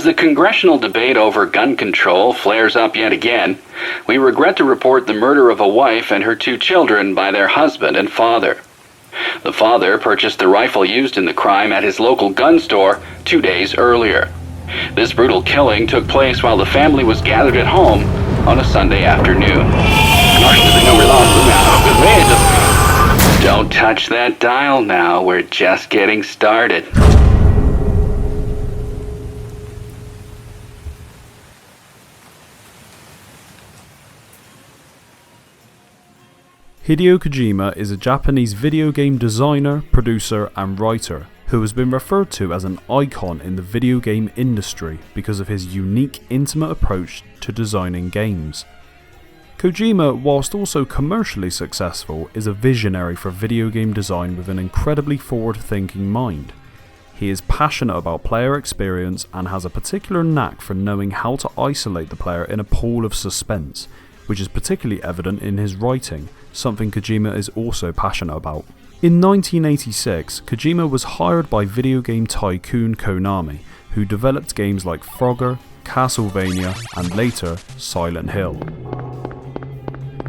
As the congressional debate over gun control flares up yet again, we regret to report the murder of a wife and her 2 children by their husband and father. The father purchased the rifle used in the crime at his local gun store 2 days earlier. This brutal killing took place while the family was gathered at home on a Sunday afternoon. Don't touch that dial now, we're just getting started. Hideo Kojima is a Japanese video game designer, producer and writer who has been referred to as an icon in the video game industry because of his unique, intimate approach to designing games. Kojima, whilst also commercially successful, is a visionary for video game design with an incredibly forward-thinking mind. He is passionate about player experience and has a particular knack for knowing how to isolate the player in a pool of suspense, which is particularly evident in his writing, something Kojima is also passionate about. In 1986, Kojima was hired by video game tycoon Konami, who developed games like Frogger, Castlevania and later Silent Hill,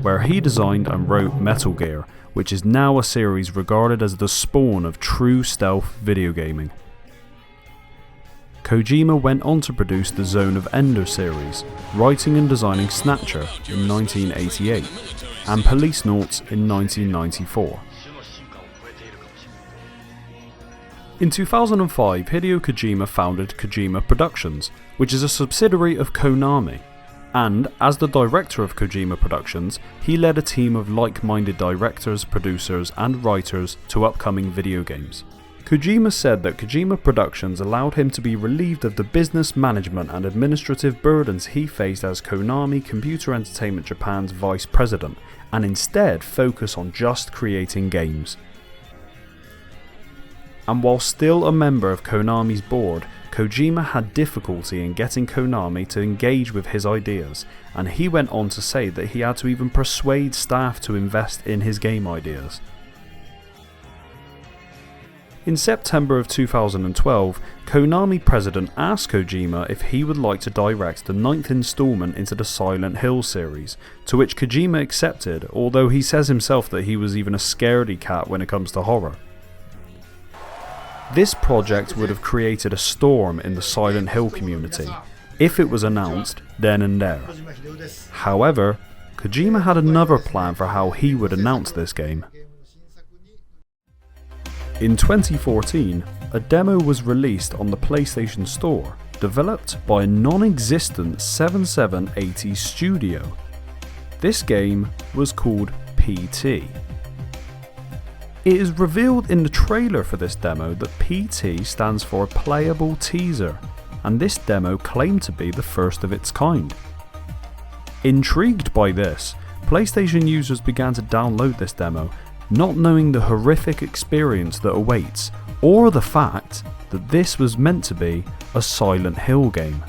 where he designed and wrote Metal Gear, which is now a series regarded as the spawn of true stealth video gaming. Kojima went on to produce the Zone of Ender series, writing and designing Snatcher in 1988 and Policenauts in 1994. In 2005, Hideo Kojima founded Kojima Productions, which is a subsidiary of Konami, and as the director of Kojima Productions, he led a team of like-minded directors, producers and writers to upcoming video games. Kojima said that Kojima Productions allowed him to be relieved of the business management and administrative burdens he faced as Konami Computer Entertainment Japan's vice president, and instead focus on just creating games. And while still a member of Konami's board, Kojima had difficulty in getting Konami to engage with his ideas, and he went on to say that he had to even persuade staff to invest in his game ideas. In September of 2012, Konami president asked Kojima if he would like to direct the 9th installment into the Silent Hill series, to which Kojima accepted, although he says himself that he was even a scaredy cat when it comes to horror. This project would have created a storm in the Silent Hill community, if it was announced then and there. However, Kojima had another plan for how he would announce this game. In 2014, a demo was released on the PlayStation Store, developed by a non-existent 7780 studio. This game was called PT. It is revealed in the trailer for this demo that PT stands for Playable Teaser, and this demo claimed to be the first of its kind. Intrigued by this, PlayStation users began to download this demo, not knowing the horrific experience that awaits, or the fact that this was meant to be a Silent Hill game.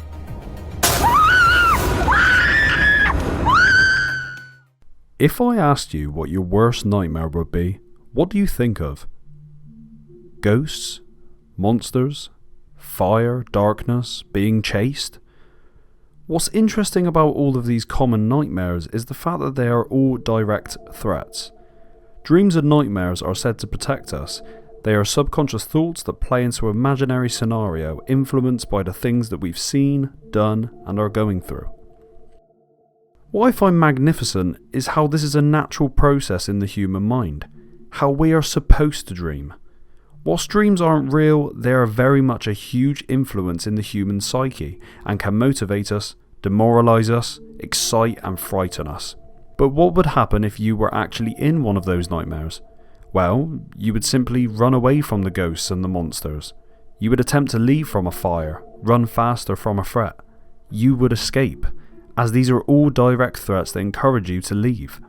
If I asked you what your worst nightmare would be, what do you think of? Ghosts? Monsters? Fire? Darkness? Being chased? What's interesting about all of these common nightmares is the fact that they are all direct threats. Dreams and nightmares are said to protect us. They are subconscious thoughts that play into an imaginary scenario influenced by the things that we've seen, done, and are going through. What I find magnificent is how this is a natural process in the human mind, how we are supposed to dream. Whilst dreams aren't real, they are very much a huge influence in the human psyche and can motivate us, demoralise us, excite and frighten us. But what would happen if you were actually in one of those nightmares? Well, you would simply run away from the ghosts and the monsters. You would attempt to leave from a fire, run faster from a threat. You would escape, as these are all direct threats that encourage you to leave.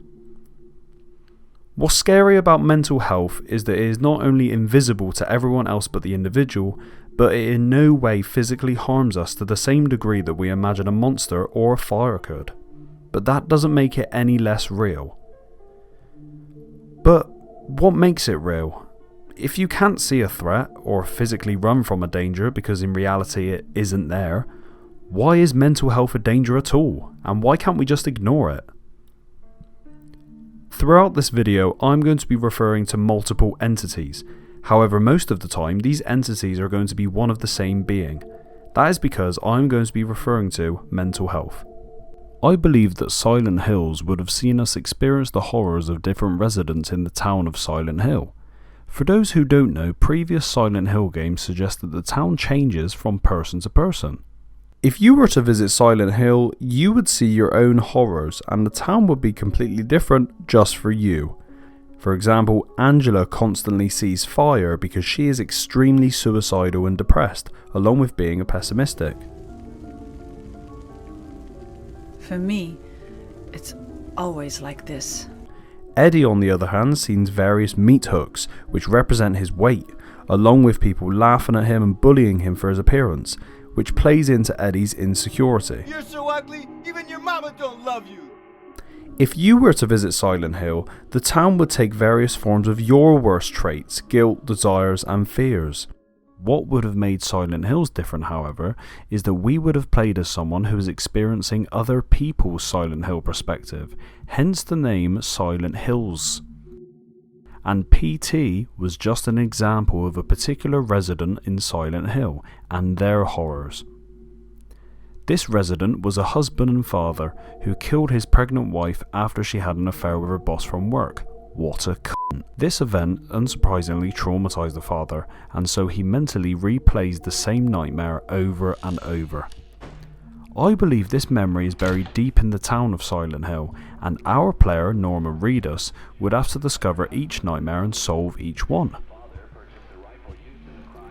What's scary about mental health is that it is not only invisible to everyone else but the individual, but it in no way physically harms us to the same degree that we imagine a monster or a fire could. But that doesn't make it any less real. But what makes it real? If you can't see a threat or physically run from a danger because in reality it isn't there, Why is mental health a danger at all, and why can't we just ignore it? Throughout this video, I'm going to be referring to multiple entities. However, most of the time, these entities are going to be one of the same being. That is because I'm going to be referring to mental health. I believe that Silent Hills would have seen us experience the horrors of different residents in the town of Silent Hill. For those who don't know, previous Silent Hill games suggest that the town changes from person to person. If you were to visit Silent Hill, you would see your own horrors, and the town would be completely different just for you. For example, Angela constantly sees fire because she is extremely suicidal and depressed, along with being a pessimistic. For me, it's always like this. Eddie, on the other hand, sees various meat hooks, which represent his weight, along with people laughing at him and bullying him for his appearance, which plays into Eddie's insecurity. You're so ugly, even your mama don't love you. If you were to visit Silent Hill, the town would take various forms of your worst traits, guilt, desires, and fears. What would have made Silent Hills different, however, is that we would have played as someone who is experiencing other people's Silent Hill perspective, hence the name Silent Hills. And PT was just an example of a particular resident in Silent Hill and their horrors. This resident was a husband and father who killed his pregnant wife after she had an affair with her boss from work. What a cunt. This event unsurprisingly traumatized the father, and so he mentally replays the same nightmare over and over. I believe this memory is buried deep in the town of Silent Hill, and our player, Norma Reedus, would have to discover each nightmare and solve each one.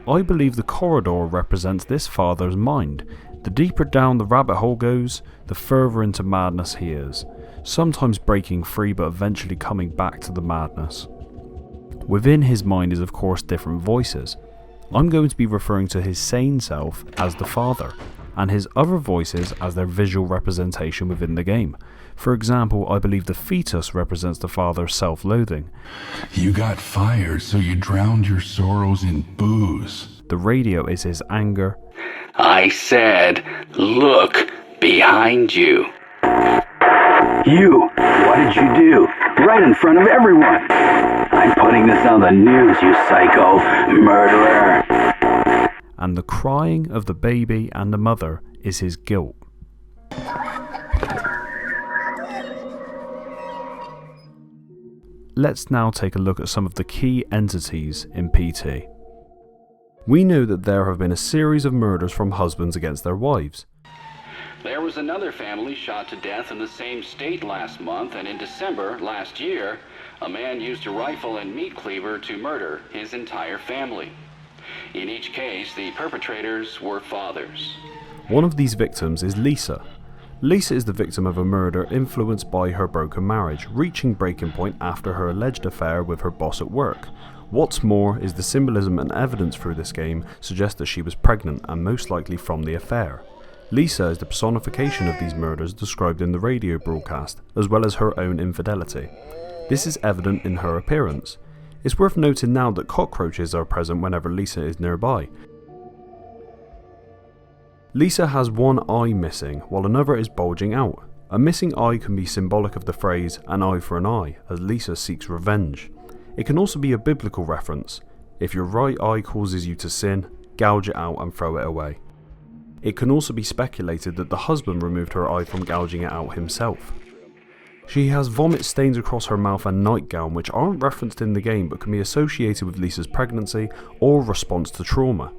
I believe the corridor represents this father's mind. The deeper down the rabbit hole goes, the further into madness he is, sometimes breaking free but eventually coming back to the madness. Within his mind is of course different voices. I'm going to be referring to his sane self as the father, and his other voices as their visual representation within the game. For example, I believe the fetus represents the father's self-loathing. You got fired, so you drowned your sorrows in booze. The radio is his anger. I said, look behind you. You, what did you do? Right in front of everyone. I'm putting this on the news, you psycho murderer. And the crying of the baby and the mother is his guilt. Let's now take a look at some of the key entities in PT. We know that there have been a series of murders from husbands against their wives. There was another family shot to death in the same state last month, and in December last year, a man used a rifle and meat cleaver to murder his entire family. In each case, the perpetrators were fathers. One of these victims is Lisa. Lisa is the victim of a murder influenced by her broken marriage, reaching breaking point after her alleged affair with her boss at work. What's more is the symbolism and evidence through this game suggests that she was pregnant and most likely from the affair. Lisa is the personification of these murders described in the radio broadcast, as well as her own infidelity. This is evident in her appearance. It's worth noting now that cockroaches are present whenever Lisa is nearby. Lisa has one eye missing, while another is bulging out. A missing eye can be symbolic of the phrase, an eye for an eye, as Lisa seeks revenge. It can also be a biblical reference. If your right eye causes you to sin, gouge it out and throw it away. It can also be speculated that the husband removed her eye from gouging it out himself. She has vomit stains across her mouth and nightgown which aren't referenced in the game but can be associated with Lisa's pregnancy or response to trauma.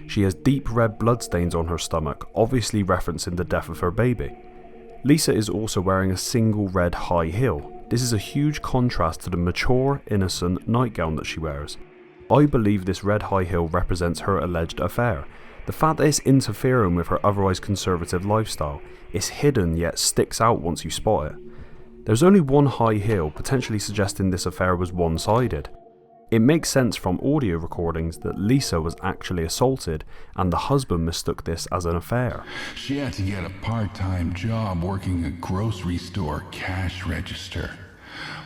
She has deep red bloodstains on her stomach, obviously referencing the death of her baby. Lisa is also wearing a single red high heel. This is a huge contrast to the mature, innocent nightgown that she wears. I believe this red high heel represents her alleged affair. The fact that it's interfering with her otherwise conservative lifestyle is hidden yet sticks out once you spot it. There's only one high heel, potentially suggesting this affair was one-sided. It makes sense from audio recordings that Lisa was actually assaulted and the husband mistook this as an affair. She had to get a part-time job working a grocery store cash register.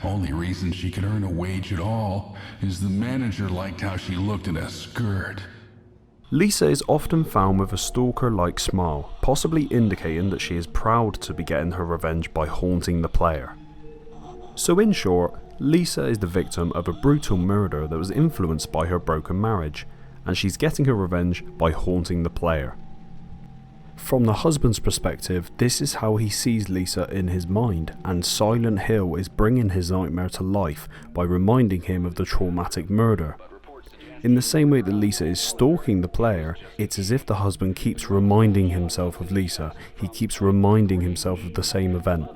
Only reason she could earn a wage at all is the manager liked how she looked in a skirt. Lisa is often found with a stalker-like smile, possibly indicating that she is proud to be getting her revenge by haunting the player. So in short, Lisa is the victim of a brutal murder that was influenced by her broken marriage, and she's getting her revenge by haunting the player. From the husband's perspective, this is how he sees Lisa in his mind, and Silent Hill is bringing his nightmare to life by reminding him of the traumatic murder. In the same way that Lisa is stalking the player, it's as if the husband keeps reminding himself of Lisa, he keeps reminding himself of the same event.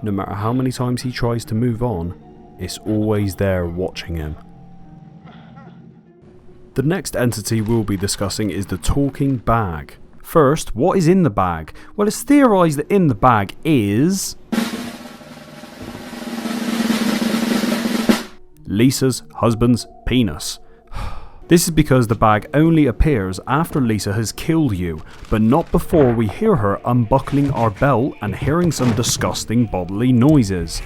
No matter how many times he tries to move on, it's always there watching him. The next entity we'll be discussing is the talking bag. First, what is in the bag? Well, it's theorised that in the bag is Lisa's husband's penis. This is because the bag only appears after Lisa has killed you, but not before we hear her unbuckling our belt and hearing some disgusting bodily noises.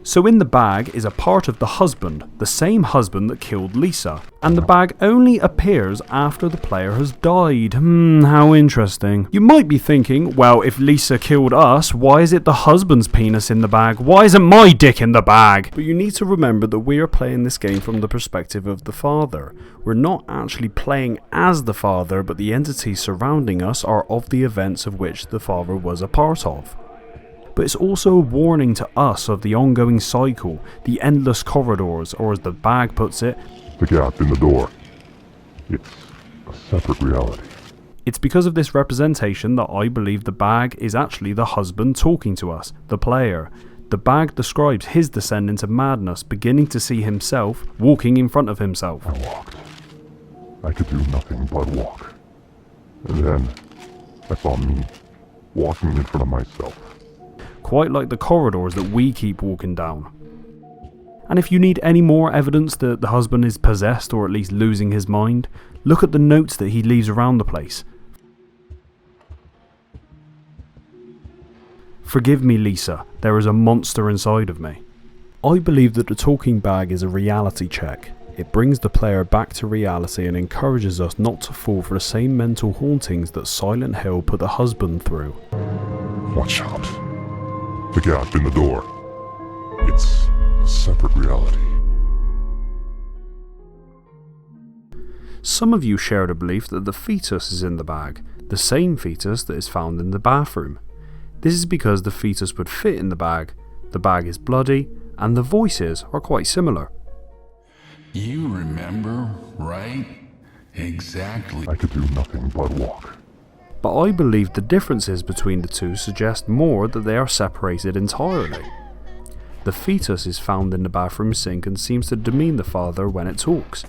So in the bag is a part of the husband, the same husband that killed Lisa, and the bag only appears after the player has died. How interesting. You might be thinking, well, if Lisa killed us, why is it the husband's penis in the bag? Why isn't my dick in the bag? But you need to remember that we are playing this game from the perspective of the father. We're not actually playing as the father, but the entities surrounding us are of the events of which the father was a part of. But it's also a warning to us of the ongoing cycle, the endless corridors, or as the bag puts it, the gap in the door. It's a separate reality. It's because of this representation that I believe the bag is actually the husband talking to us, the player. The bag describes his descent into madness, beginning to see himself walking in front of himself. I walked. I could do nothing but walk. And then I saw me walking in front of myself. Quite like the corridors that we keep walking down. And if you need any more evidence that the husband is possessed or at least losing his mind, look at the notes that he leaves around the place. Forgive me, Lisa, there is a monster inside of me. I believe that the talking bag is a reality check. It brings the player back to reality and encourages us not to fall for the same mental hauntings that Silent Hill put the husband through. Watch out. The gap in the door. It's a separate reality. Some of you share the belief that the fetus is in the bag, the same fetus that is found in the bathroom. This is because the fetus would fit in the bag is bloody, and the voices are quite similar. You remember, right? Exactly. I could do nothing but walk. But I believe the differences between the two suggest more that they are separated entirely. The fetus is found in the bathroom sink and seems to demean the father when it talks.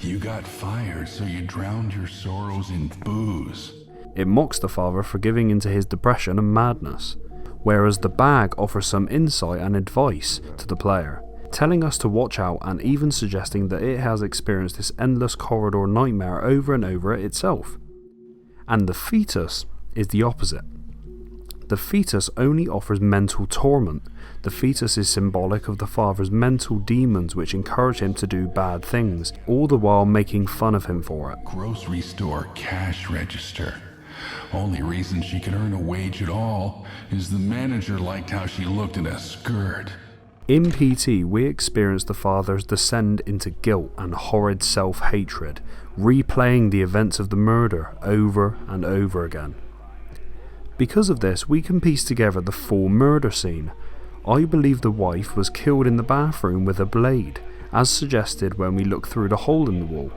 You got fired, so you drowned your sorrows in booze. It mocks the father for giving into his depression and madness, whereas the bag offers some insight and advice to the player, telling us to watch out and even suggesting that it has experienced this endless corridor nightmare over and over itself. And the fetus is the opposite. The fetus only offers mental torment. The fetus is symbolic of the father's mental demons which encourage him to do bad things, all the while making fun of him for it. Grocery store cash register. Only reason she could earn a wage at all is the manager liked how she looked in a skirt. In PT, we experience the father's descend into guilt and horrid self-hatred, replaying the events of the murder over and over again. Because of this, we can piece together the full murder scene. I believe the wife was killed in the bathroom with a blade, as suggested when we look through the hole in the wall.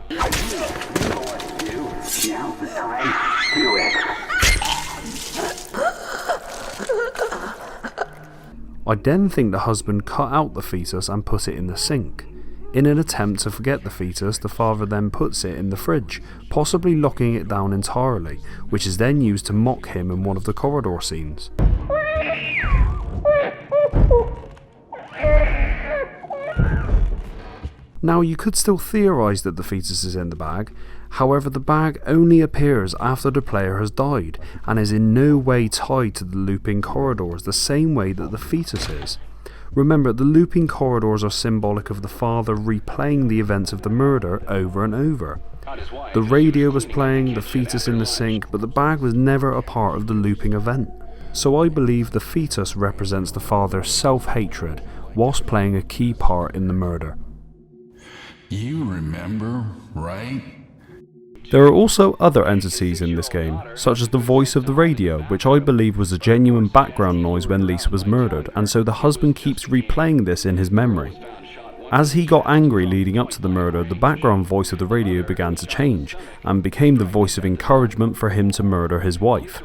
I then think the husband cut out the fetus and put it in the sink. In an attempt to forget the fetus, the father then puts it in the fridge, possibly locking it down entirely, which is then used to mock him in one of the corridor scenes. Now, you could still theorise that the fetus is in the bag, However, the bag only appears after the player has died and is in no way tied to the looping corridors the same way that the fetus is. Remember, the looping corridors are symbolic of the father replaying the events of the murder over and over. The radio was playing, the fetus in the sink, but the bag was never a part of the looping event. So I believe the fetus represents the father's self-hatred, whilst playing a key part in the murder. You remember, right? There are also other entities in this game, such as the voice of the radio, which I believe was a genuine background noise when Lisa was murdered, and so the husband keeps replaying this in his memory. As he got angry leading up to the murder, the background voice of the radio began to change, and became the voice of encouragement for him to murder his wife.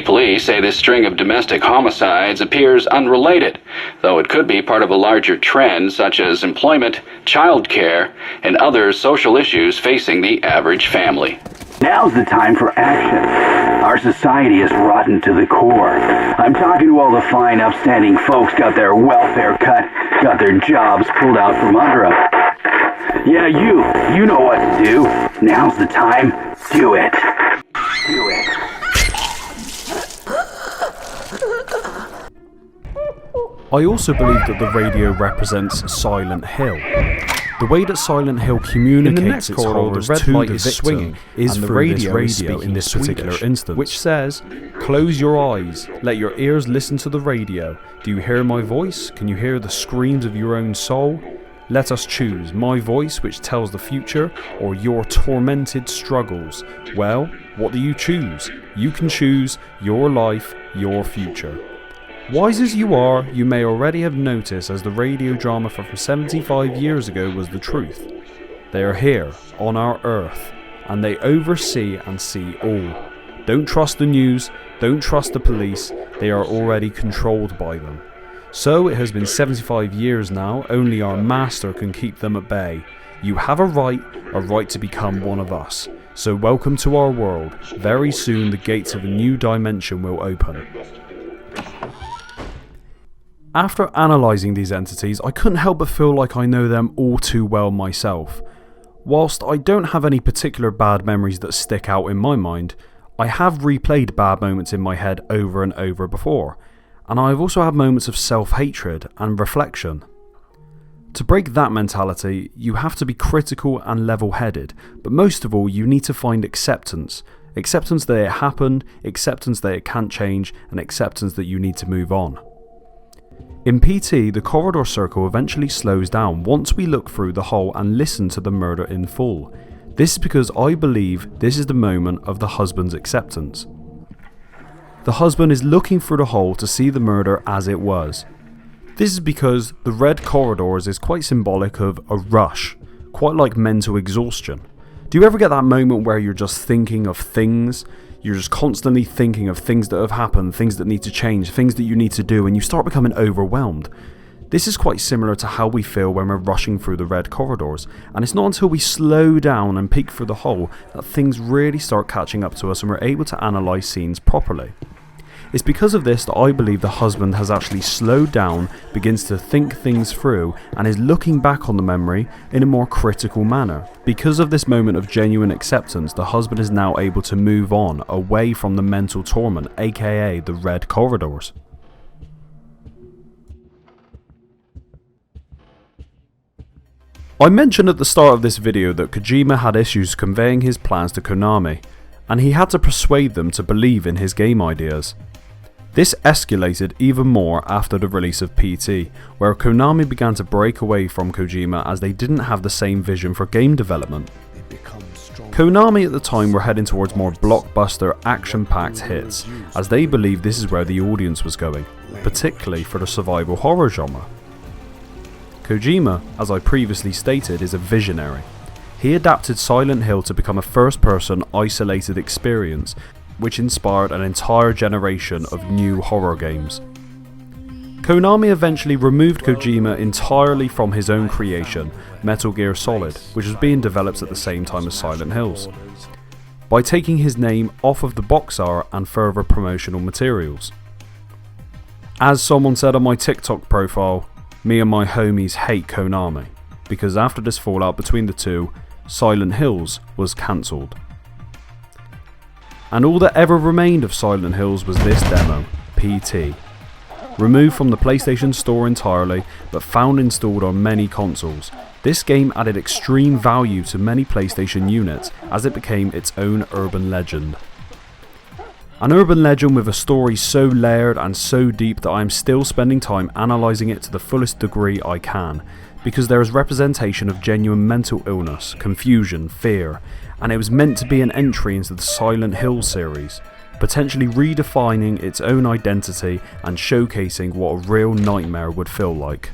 Police say this string of domestic homicides appears unrelated, though it could be part of a larger trend such as employment, childcare, and other social issues facing the average family. Now's the time for action. Our society is rotten to the core. I'm talking to all the fine, upstanding folks got their welfare cut, got their jobs pulled out from under them. Yeah, you know what to do. Now's the time. Do it. Do it. I also believe that the radio represents Silent Hill. The way that Silent Hill communicates its horrors to the victim is through this radio in this particular instance, which says, "Close your eyes, let your ears listen to the radio. Do you hear my voice? Can you hear the screams of your own soul? Let us choose, my voice which tells the future, or your tormented struggles. Well, what do you choose? You can choose your life, your future." Wise as you are, you may already have noticed as the radio drama from 75 years ago was the truth. They are here, on our earth, and they oversee and see all. Don't trust the news, don't trust the police, they are already controlled by them. So it has been 75 years now, only our master can keep them at bay. You have a right to become one of us. So welcome to our world. Very soon the gates of a new dimension will open. After analysing these entities, I couldn't help but feel like I know them all too well myself. Whilst I don't have any particular bad memories that stick out in my mind, I have replayed bad moments in my head over and over before, and I've also had moments of self-hatred and reflection. To break that mentality, you have to be critical and level-headed, but most of all you need to find acceptance. Acceptance that it happened, acceptance that it can't change, and acceptance that you need to move on. In PT, the corridor circle eventually slows down once we look through the hole and listen to the murder in full. This is because I believe this is the moment of the husband's acceptance. The husband is looking through the hole to see the murder as it was. This is because the red corridors is quite symbolic of a rush, quite like mental exhaustion. Do you ever get that moment where you're just thinking of things? You're just constantly thinking of things that have happened, things that need to change, things that you need to do, and you start becoming overwhelmed. This is quite similar to how we feel when we're rushing through the red corridors, and it's not until we slow down and peek through the hole that things really start catching up to us and we're able to analyse scenes properly. It's because of this that I believe the husband has actually slowed down, begins to think things through, and is looking back on the memory in a more critical manner. Because of this moment of genuine acceptance, the husband is now able to move on, away from the mental torment, aka the red corridors. I mentioned at the start of this video that Kojima had issues conveying his plans to Konami, and he had to persuade them to believe in his game ideas. This escalated even more after the release of PT, where Konami began to break away from Kojima as they didn't have the same vision for game development. Konami at the time were heading towards more blockbuster, action-packed hits, as they believed this is where the audience was going, particularly for the survival horror genre. Kojima, as I previously stated, is a visionary. He adapted Silent Hill to become a first-person, isolated experience, which inspired an entire generation of new horror games. Konami eventually removed Kojima entirely from his own creation, Metal Gear Solid, which was being developed at the same time as Silent Hills, by taking his name off of the box art and further promotional materials. As someone said on my TikTok profile, me and my homies hate Konami, because after this fallout between the two, Silent Hills was cancelled. And all that ever remained of Silent Hills was this demo, PT. Removed from the PlayStation Store entirely, but found installed on many consoles, this game added extreme value to many PlayStation units as it became its own urban legend. An urban legend with a story so layered and so deep that I am still spending time analysing it to the fullest degree I can, because there is representation of genuine mental illness, confusion, fear, and it was meant to be an entry into the Silent Hill series, potentially redefining its own identity and showcasing what a real nightmare would feel like.